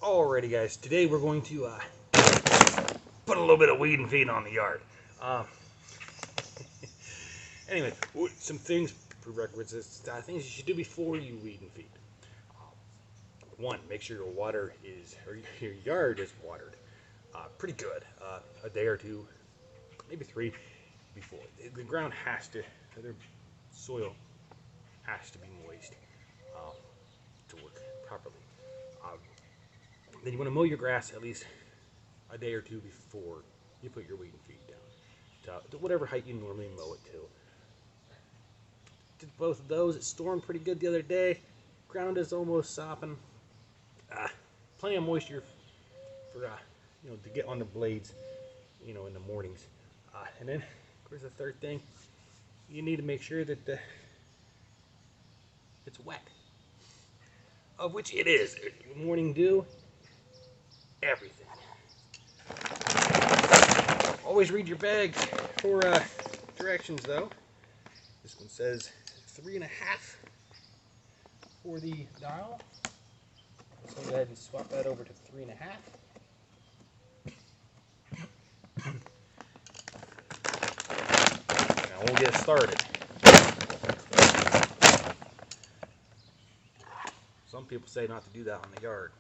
Alrighty guys, today we're going to put a little bit of weed and feed on the yard. Anyway, some things, prerequisites, things you should do before you weed and feed. One, make sure your water is, or your yard is watered pretty good. A day or two, maybe 3 before. The ground has to, the soil has to be moist to work properly. Then you want to mow your grass at least a day or two before you put your weed and feed down to whatever height you normally mow it to. Did both of those. It stormed pretty good the other day. Ground is almost sopping. Plenty of moisture for to get on the blades, in the mornings. And then, of course, the third thing, you need to make sure that it's wet, of which it is. Morning dew. Everything. Always read your bag for directions though. This one says 3.5 for the dial. So go ahead and swap that over to 3.5. Now we'll get started. Some people say not to do that on the yard.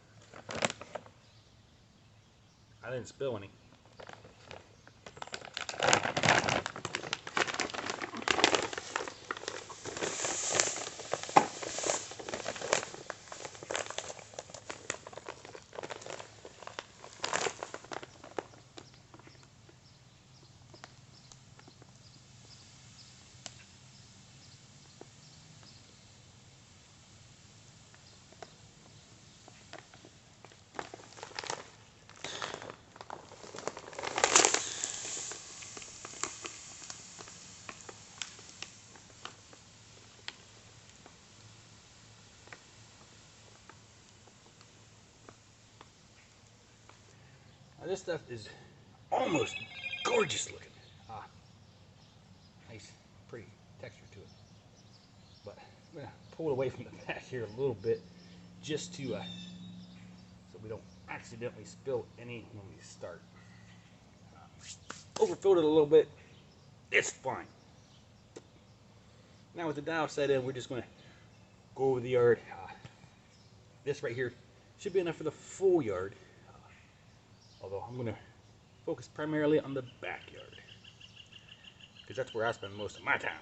I didn't spill any. Now this stuff is almost gorgeous looking. Nice, pretty texture to it. But I'm going to pull it away from the back here a little bit just to, so we don't accidentally spill any when we start. Overfilled it a little bit. It's fine. Now with the dial set in, we're just going to go over the yard. This right here should be enough for the full yard. Although I'm going to focus primarily on the backyard, because that's where I spend most of my time.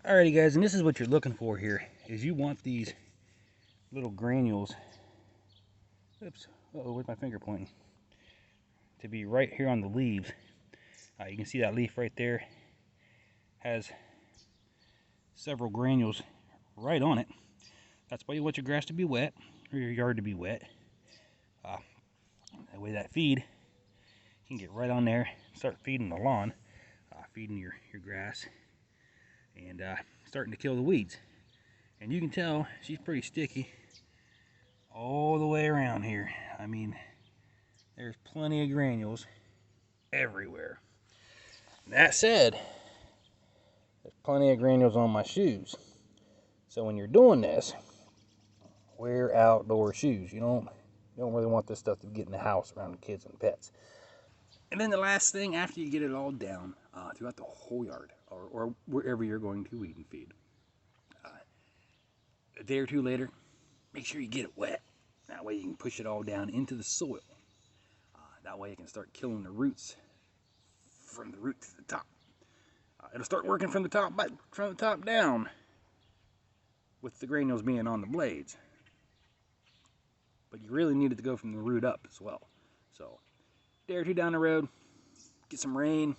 Alrighty guys, and this is what you're looking for here, is you want these little granules, oops, where's my finger pointing, to be right here on the leaves. You can see that leaf right there has several granules right on it. That's why you want your grass to be wet, or your yard to be wet. That way that feed can get right on there, start feeding the lawn, feeding your grass, and starting to kill the weeds. And you can tell she's pretty sticky all the way around here. I mean, there's plenty of granules everywhere. That said, there's plenty of granules on my shoes. So when you're doing this, wear outdoor shoes. You don't really want this stuff to get in the house around the kids and pets. And then the last thing, after you get it all down throughout the whole yard, or wherever you're going to weed and feed, a day or two later, make sure you get it wet. That way you can push it all down into the soil. That way it can start killing the roots from the root to the top. It'll start working from the top down, with the granules being on the blades. But you really need it to go from the root up as well. So, a day or two down the road, get some rain,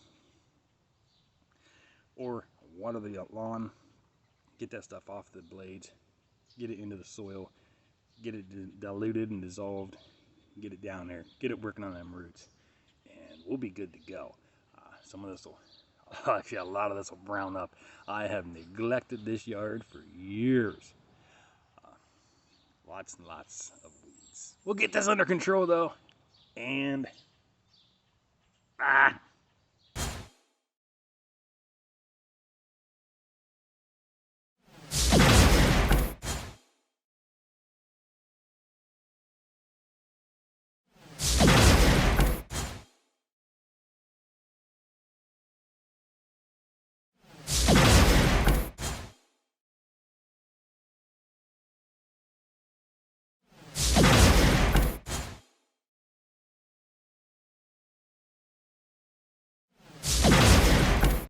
or water the lawn, get that stuff off the blades, get it into the soil, get it diluted and dissolved, get it down there, get it working on them roots, and we'll be good to go. Some of this will, actually a lot of this will brown up. I have neglected this yard for years. Lots and lots of weeds. We'll get this under control though, and